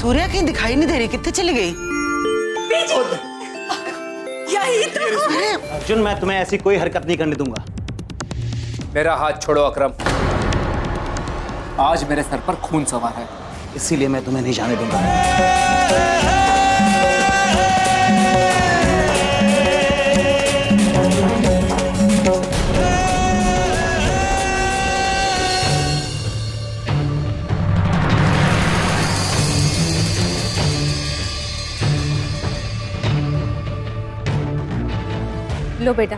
सूर्या कहीं दिखाई नहीं दे रही, कितने चली गई? यही तो। अरे अर्जुन, मैं तुम्हें ऐसी कोई हरकत नहीं करने दूंगा। मेरा हाथ छोड़ो अकरम। आज मेरे सर पर खून सवार है, इसीलिए मैं तुम्हें नहीं जाने दूंगा। लो बेटा,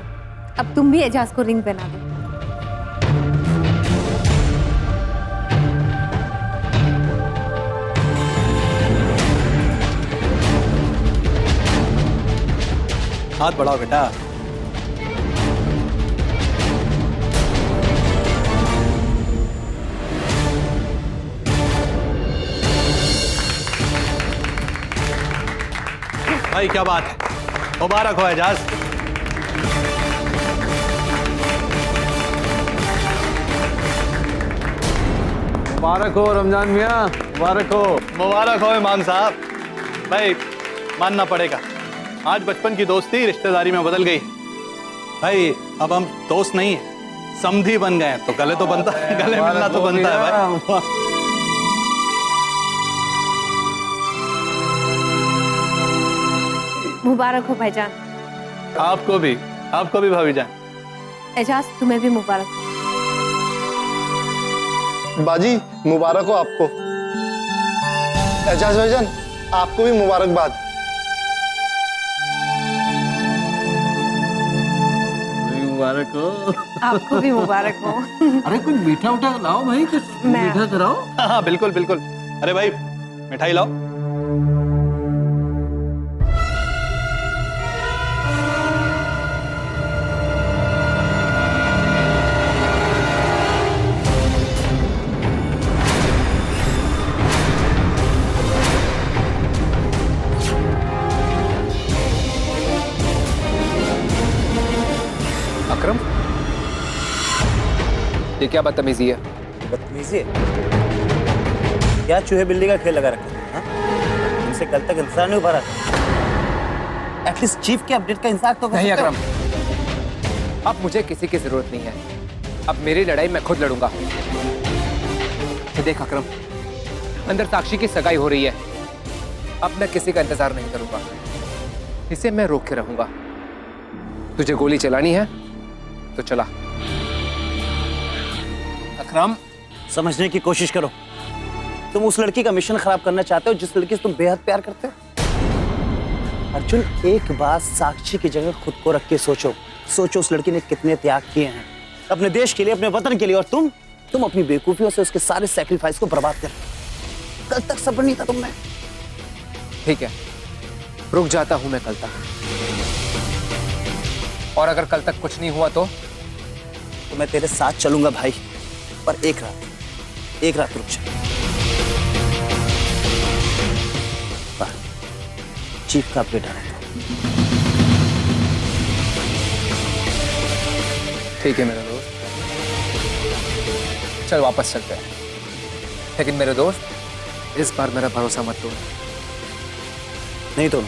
अब तुम भी एजाज को रिंग पहना दो। हाथ बढ़ाओ बेटा। भाई क्या बात है, मुबारक हो एजाज। मुबारक हो रमजान मियाँ, मुबारक हो। मुबारक हो इमाम साहब। भाई मानना पड़ेगा, आज बचपन की दोस्ती रिश्तेदारी में बदल गई। भाई अब हम दोस्त नहीं है, समधी बन गए, तो गले तो बनता है, गले मिलना तो बनता है भाई। मुबारक हो भाईजान। आपको भी भाभी जान। एजाज तुम्हें भी मुबारक हो। बाजी मुबारक हो आपको। एजाज भाईजान आपको भी मुबारकबाद। मुबारक हो। आपको भी मुबारक हो। अरे कुछ मीठा उठा लाओ भाई, कुछ मीठा कराओ। हाँ बिल्कुल बिल्कुल। अरे भाई मिठाई लाओ। अकरम, ये क्या बदतमीजी है? बदतमीजी? क्या चूहे बिल्ली का खेल लगा रखा है? इनसे कल तक इंसान नहीं उभरा था। एटलीस्ट चीफ के अपडेट का इंतजार तो कर नहीं सकते हो। अकरम, अब मुझे किसी की जरूरत नहीं है। अब मेरी लड़ाई मैं खुद लड़ूंगा। ये देख अकरम, अंदर साक्षी की सगाई हो रही है। अब मैं किसी का इंतजार नहीं करूंगा, इसे मैं रोक के रहूंगा। तुझे गोली चलानी है तो चला। अकरम, समझने की कोशिश करो। तुम उस लड़की का मिशन खराब करना चाहते हो जिस लड़की से तुम बेहद प्यार करते हो। अर्जुन, एक बार साक्षी की जगह खुद को रख के सोचो उस लड़की ने कितने त्याग किए हैं अपने देश के लिए, अपने वतन के लिए, और तुम अपनी बेवकूफियों से उसके सारे सैक्रिफाइस को बर्बाद कर। कल तक सब्र नहीं था तुम में। ठीक है, रुक जाता हूं मैं कल तक, और अगर कल तक कुछ नहीं हुआ तो मैं तेरे साथ चलूंगा भाई, पर एक रात रुक जा। चीफ का अपडेट आ रहा है। ठीक है मेरा दोस्त, चल वापस चलते हैं। लेकिन मेरे दोस्त, इस बार मेरा भरोसा मत तोड़। नहीं तो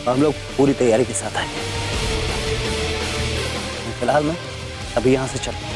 हम लोग पूरी तैयारी के साथ आएंगे। फिलहाल मैं अभी यहां से चलता हूं।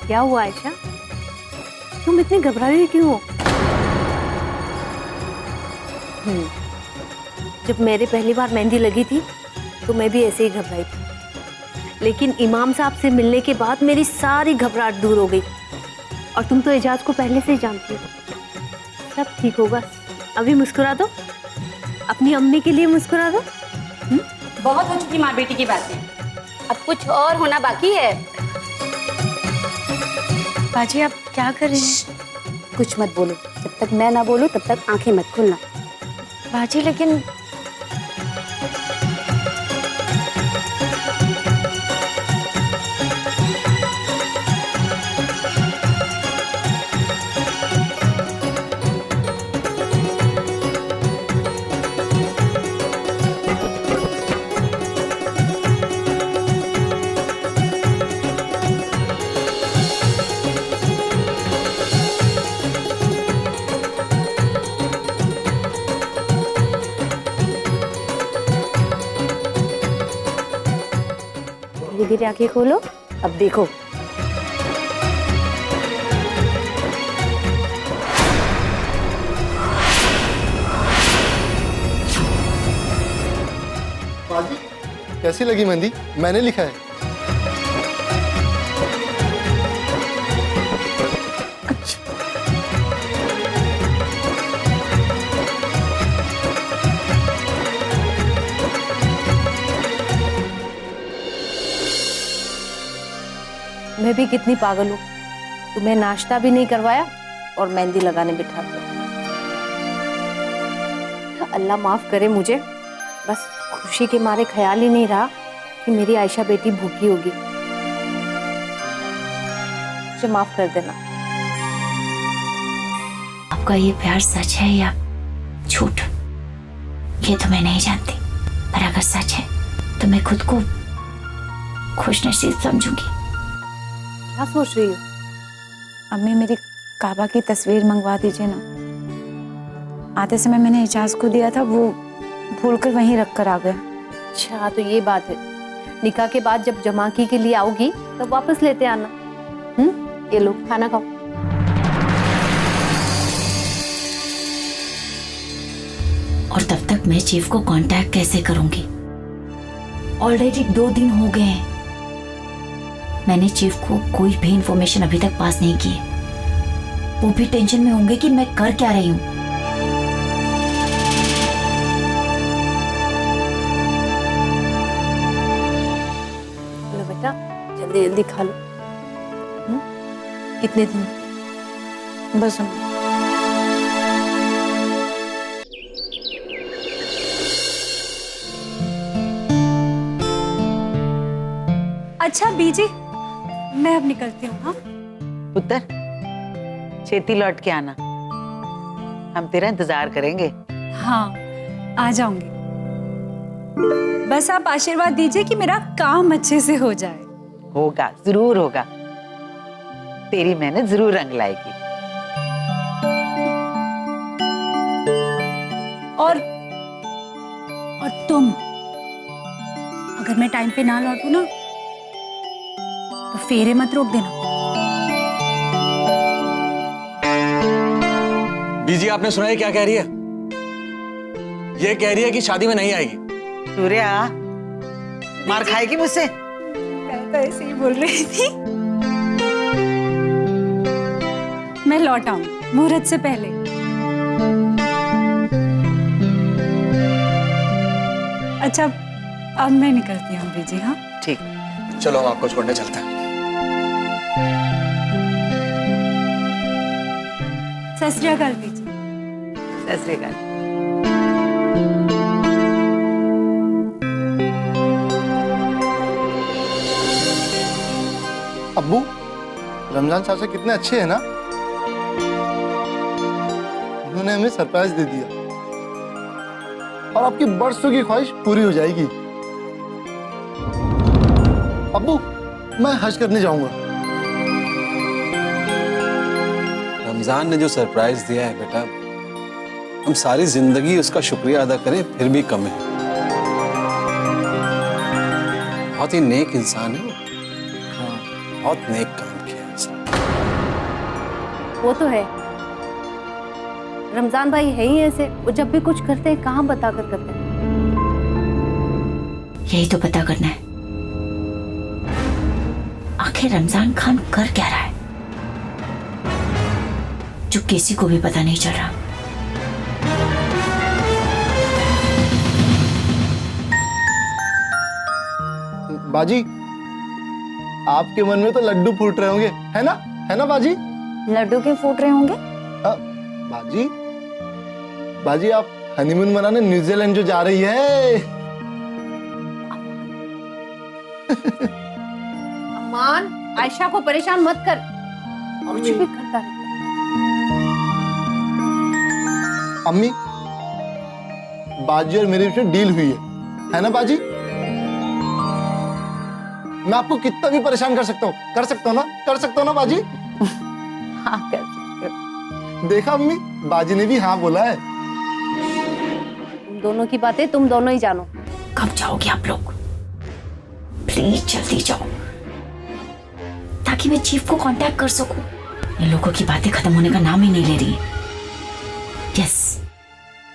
क्या हुआ आयशा? तुम इतनी घबरा रही क्यों हो? जब मेरे पहली बार मेहंदी लगी थी तो मैं भी ऐसे ही घबराई थी, लेकिन इमाम साहब से मिलने के बाद मेरी सारी घबराहट दूर हो गई। और तुम तो एजाज को पहले से ही जानती हो। सब ठीक होगा। अभी मुस्कुरा दो, अपनी अम्मी के लिए मुस्कुरा दो। बहुत हो चुकी माँ बेटी की बातें, अब कुछ और होना बाकी है। बाजी आप क्या कर रही हैं? कुछ मत बोलो, जब तक मैं ना बोलूं तब तक आंखें मत खोलना। बाजी लेकिन धीरे धीरे आंखें खोलो, अब देखो। बाजी कैसी लगी मेहंदी? मैंने लिखा है। मैं भी कितनी पागल हूँ, तुम्हें नाश्ता भी नहीं करवाया और मेहंदी लगाने बिठा दिया। अल्लाह माफ करे मुझे, बस खुशी के मारे ख्याल ही नहीं रहा कि मेरी आयशा बेटी भूखी होगी। मुझे माफ कर देना। आपका ये प्यार सच है या झूठ, ये तो मैं नहीं जानती, पर अगर सच है तो मैं खुद को खुशनसीब समझूंगी। क्या सोच रही हो? अम्मी मेरी काबा की तस्वीर मंगवा दीजिए ना। आते समय मैंने एजाज को दिया था, वो भूलकर वहीं रख कर आ गया। अच्छा तो ये बात है। निकाह के बाद जब जमाकी के लिए आओगी तो वापस लेते आना। ये लो खाना खाओ। और तब तक मैं चीफ को कांटेक्ट कैसे करूंगी? ऑलरेडी 2 दिन हो गए हैं, मैंने चीफ को कोई भी इंफॉर्मेशन अभी तक पास नहीं की है। वो भी टेंशन में होंगे कि मैं कर क्या रही हूं। लो बेटा जल्दी जल्दी खा लो। कितने दिन? बस अम्मी। अच्छा बीजी, मैं अब निकलती हूँ। हाँ पुत्र छेती लौट के आना, हम तेरा इंतजार करेंगे। हाँ आ जाऊंगी, बस आप आशीर्वाद दीजिए कि मेरा काम अच्छे से हो जाए। होगा, जरूर होगा। तेरी मेहनत जरूर रंग लाएगी। और तुम अगर मैं टाइम पे ना लौटूं ना तो फेरे मत रोक देना। बीजी आपने सुना है क्या कह रही है? ये कह रही है कि शादी में नहीं आएगी। सूर्या मार खाएगी मुझसे? मैं तो ऐसे ही बोल रही थी। मैं लौट आऊं मुहूर्त से पहले। अच्छा अब मैं निकलती हूँ बीजी। हाँ ठीक। चलो हम आपको छोड़ने चलते हैं। सत श्री अकाल बीजी। सत श्री अकाल। अब्बू रमजान चाचा कितने अच्छे हैं ना, उन्होंने हमें सरप्राइज दे दिया और आपकी बरसों की ख्वाहिश पूरी हो जाएगी। अब्बू मैं हज करने जाऊंगा। रमजान ने जो सरप्राइज दिया है बेटा, हम सारी जिंदगी उसका शुक्रिया अदा करें फिर भी कम है। बहुत ही नेक इंसान है वो। हाँ बहुत नेक काम किया है उसने। वो तो है। रमजान भाई है ही ऐसे, वो जब भी कुछ करते हैं कहाँ बताकर करते हैं। यही तो पता करना है, आखिर रमजान खान कर क्या रहा है जो किसी को भी पता नहीं चल रहा। बाजी, आपके मन में तो लड्डू फूट रहे होंगे, है ना बाजी? लड्डू क्यों फूट रहे होंगे? बाजी, बाजी आप हनीमून मनाने न्यूजीलैंड जो जा रही है। अमान, आयशा को परेशान मत कर, कुछ भी करता रहता है। अम्मी, बाजी और मेरे बीच में डील हुई है ना बाजी? मैं आपको कितना भी परेशान कर सकता हूँ ना बाजी? हाँ कर सकते हो। देखा अम्मी, बाजी ने भी हाँ बोला है। तुम दोनों की बातें तुम दोनों ही जानो। कब जाओगे आप लोग? प्लीज जल्दी जाओ ताकि मैं चीफ को कांटेक्ट कर सकूं। इन लोगों की बातें खत्म होने का नाम ही नहीं ले रही है। यस,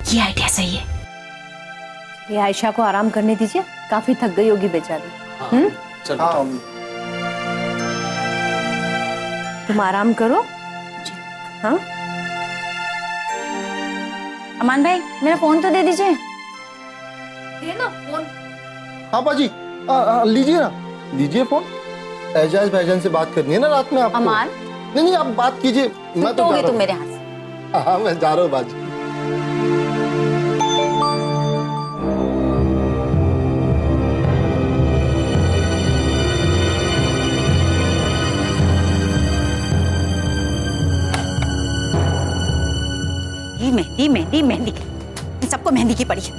ये आइडिया सही है। ये आयशा को आराम करने दीजिए, काफी थक गई होगी बेचारी। हाँ अम्मी। तुम आराम करो। हाँ अमान भाई, मेरा फोन तो दे दीजिए। दे ना फोन। हाँ बाजी, लीजिए ना, लीजिए फोन। एजाज भाईजान से बात करनी है ना रात में आपको। अमान, नहीं आप बात कीजिए, मैं तो जा रहा तुम हूँ। मेरे हाथ से। हाँ मैं जा रहा हूँ बाजी। मेहंदी मेहंदी मेहंदी, इन सबको मेहंदी की पड़ी है।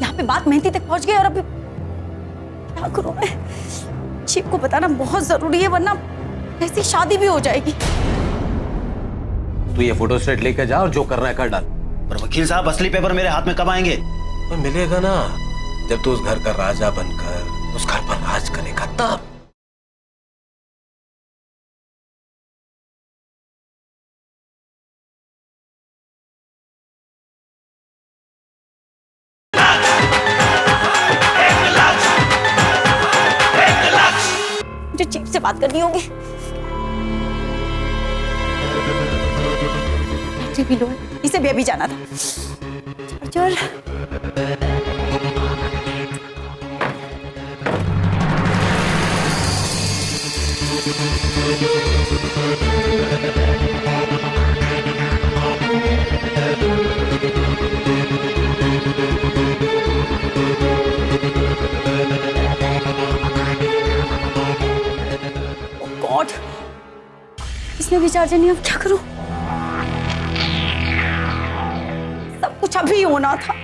यहाँ पे बात मेहंदी तक पहुंच गई और अभी क्या करूं मैं? चीफ को बताना बहुत जरूरी है, वरना ऐसी शादी भी हो जाएगी। तू ये फोटो स्टेट लेकर जा और जो करना है कर डाल। पर वकील साहब, असली पेपर मेरे हाथ में कब आएंगे? तो मिलेगा ना, जब तू उस घर का राजा बनकर उस घर पर राज करेगा तब। मुझे चीफ से बात करनी होगी। भी लो, इसे भी अभी जाना था। चल गॉड, इसमें भी चार्जर नहीं, अब क्या करूं? सब कुछ अभी होना था।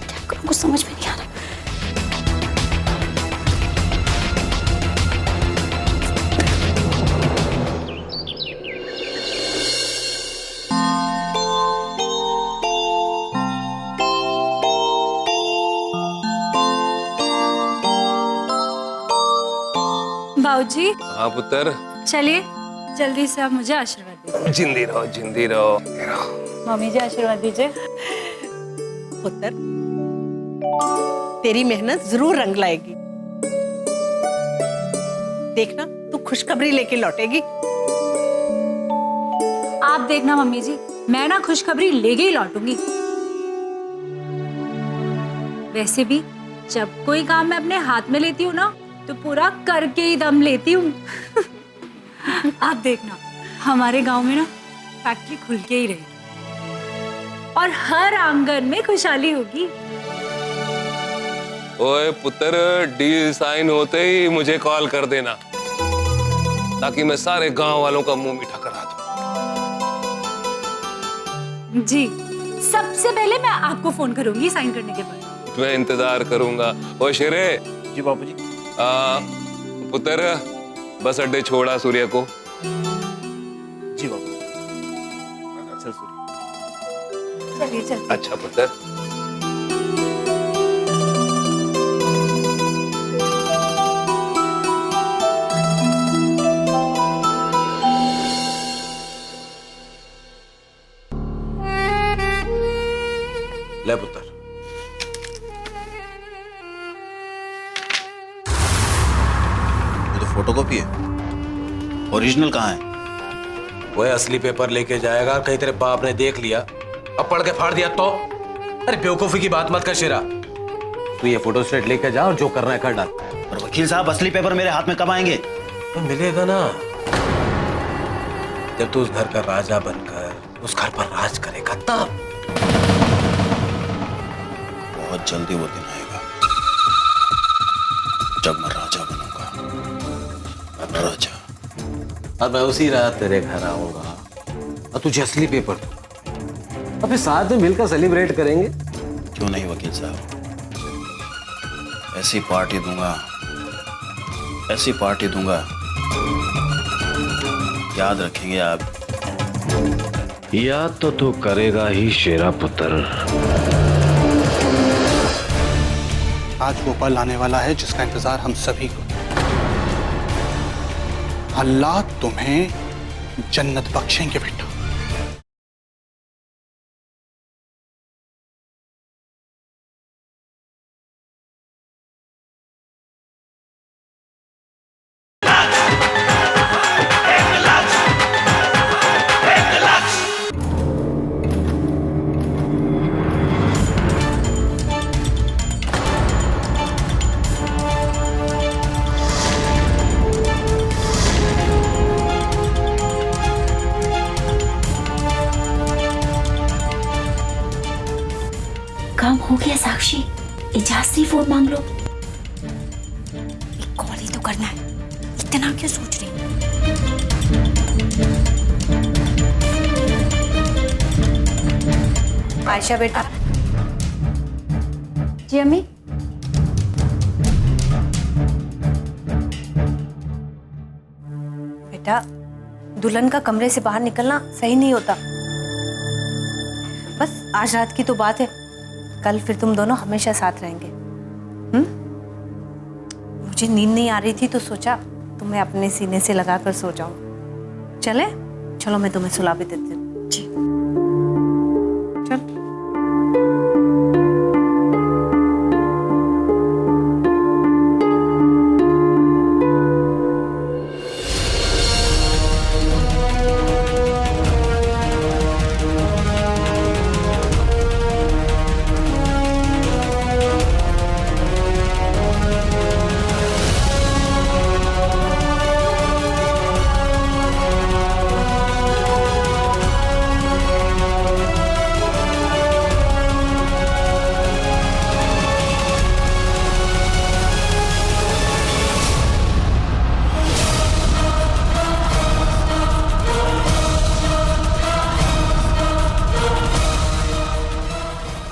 क्या करूं, कुछ समझ में नहीं आ रहा। बाबूजी, हाँ पुत्र, चलिए जल्दी से आप मुझे आशीर्वाद दीजिए। जिंदी रहो जिंदी रहो। मम्मी जी आशीर्वाद दीजिए। पुत्र, तेरी मेहनत जरूर रंग लाएगी। देखना, तू खुशखबरी लेके लौटेगी। आप देखना मम्मी जी, मैं ना खुशखबरी लेके ही लौटूंगी। वैसे भी जब कोई काम मैं अपने हाथ में लेती हूँ ना, तो पूरा करके ही दम लेती हूँ। आप देखना, हमारे गांव में ना फैक्ट्री खुल के ही रहेगी और हर आंगन में खुशहाली होगी। ओए पुत्र, डील साइन होते ही मुझे कॉल कर देना, ताकि मैं सारे गांव वालों का मुंह मीठा करा दूं। जी, सबसे पहले मैं आपको फोन करूंगी साइन करने के बाद। मैं इंतजार करूंगा। ओ शेरे। जी बाबूजी। पुत्र, बस अड्डे छोड़ा सूर्य को। जी बाबू। चल सूर्य। चलिए चलिए। अच्छा पुत्र। फोटोकॉपी है? ओरिजिनल कहाँ है? वो असली पेपर लेके जाएगा, कहीं तेरे बाप ने देख लिया, अब पढ़ के फाड़ दिया तो? अरे बेवकूफी की बात मत कर शेरा, तू ये फोटो स्टेट लेके जा और जो करना है कर डाल। पर वकील साहब, असली पेपर मेरे हाथ में कब आएंगे? तो मिलेगा ना, जब तू उस घर का राजा बनकर उस घर पर राज करेगा तब। बहुत जल्दी वो दिन आएगा जब मैं राजा बनूंगा, राजा। अब मैं उसी रात तेरे घर आऊंगा और तुझे असली पेपर दूंगा, और फिर साथ में मिलकर सेलिब्रेट करेंगे। क्यों नहीं वकील साहब, ऐसी पार्टी दूंगा, ऐसी पार्टी दूंगा, याद रखेंगे आप। याद तो तू करेगा ही शेरा पुत्र। आज वो पल आने वाला है जिसका इंतजार हम सभी को। अल्लाह तुम्हें जन्नत बख्शेंगे बेटा। काम हो गया साक्षी, इजाजत फोन मांग लो। एक कॉल ही तो करना है, इतना क्यों सोच रही? आयशा बेटा। जी अम्मी। बेटा, दुल्हन का कमरे से बाहर निकलना सही नहीं होता। बस आज रात की तो बात है, कल फिर तुम दोनों हमेशा साथ रहेंगे। मुझे नींद नहीं आ रही थी तो सोचा तुम्हें अपने सीने से लगाकर सो जाऊं। चले? चलो मैं तुम्हें सुला भी देती हूँ। जी चल।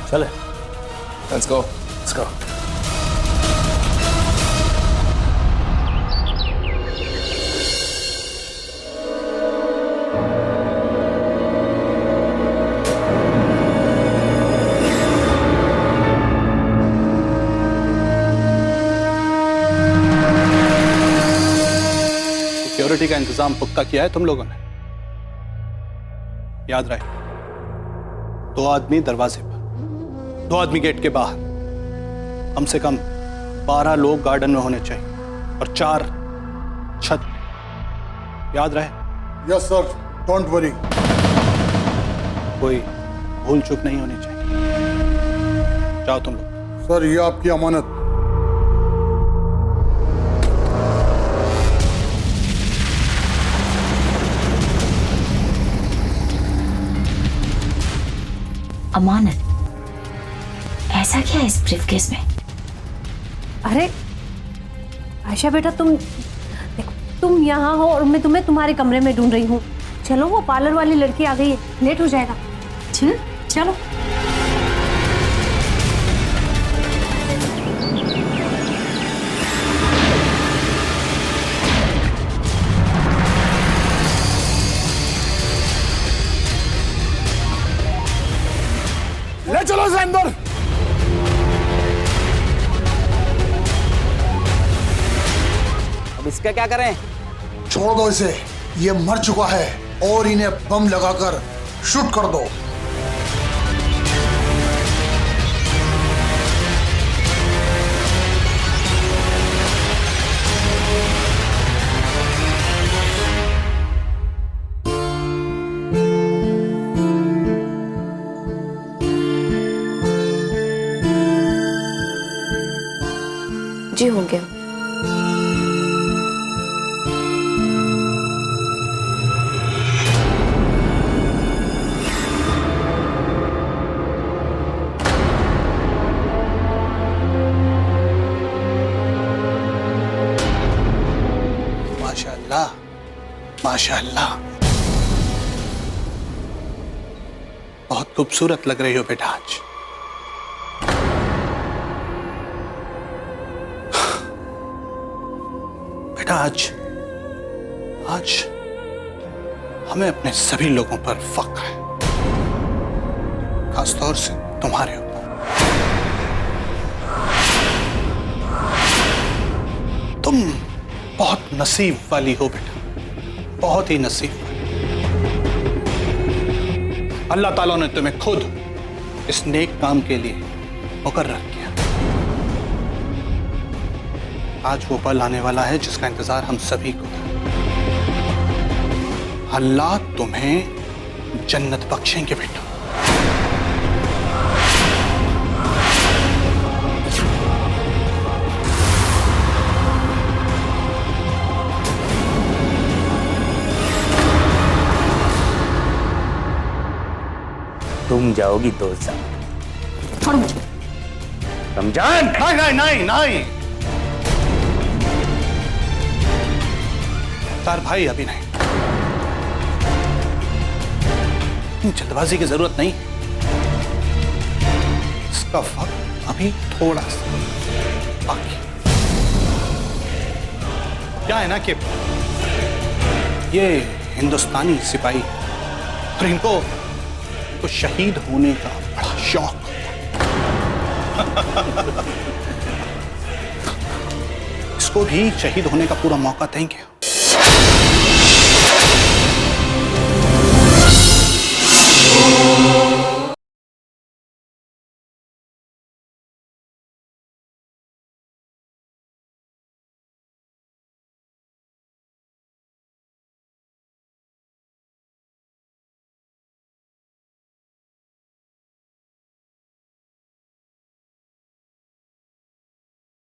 चले, लेट्स गो। सिक्योरिटी का इंतजाम पुख्ता किया है तुम लोगों ने? याद रहे, 2 आदमी दरवाजे पर, 2 आदमी गेट के बाहर, कम से कम 12 लोग गार्डन में होने चाहिए और 4 छत। याद रहे? Yes sir, don't worry. कोई भूल चूक नहीं होनी चाहिए। जाओ तुम लोग। सर, ये आपकी अमानत। अमानत? ऐसा क्या है इस ब्रीफकेस में? अरे आयशा बेटा, देखो, तुम यहाँ हो और मैं तुम्हें तुम्हारे कमरे में ढूंढ रही हूँ। चलो, वो पार्लर वाली लड़की आ गई है, लेट हो जाएगा। चलो। ले चलो इसे अंदर। अब इसका क्या करें? छोड़ दो इसे, ये मर चुका है और इन्हें बम लगाकर शूट कर दो। फौजी होंगे। माशाअल्लाह, माशाअल्लाह, बहुत खूबसूरत लग रही हो बेटा आज। बेटा आज हमें अपने सभी लोगों पर फख्र है, खासतौर से तुम्हारे ऊपर। तुम बहुत नसीब वाली हो बेटा, बहुत ही नसीब वाली। अल्लाह ताला ने तुम्हें खुद इस नेक काम के लिए मुकर्रर किया। आज वो पल आने वाला है जिसका इंतजार हम सभी को था। अल्लाह तुम्हें जन्नत बख्शेंगे बेटा। तुम जाओगी 2 साल। छोड़ो मुझे। रमजान, नहीं नहीं नहीं नहीं, तार भाई अभी नहीं। जल्दबाजी की जरूरत नहीं, इसका वक्त अभी थोड़ा सा बाकी। क्या है ना कि ये हिंदुस्तानी सिपाही और इनको तो शहीद होने का बड़ा शौक। इसको भी शहीद होने का पूरा मौका देंगे।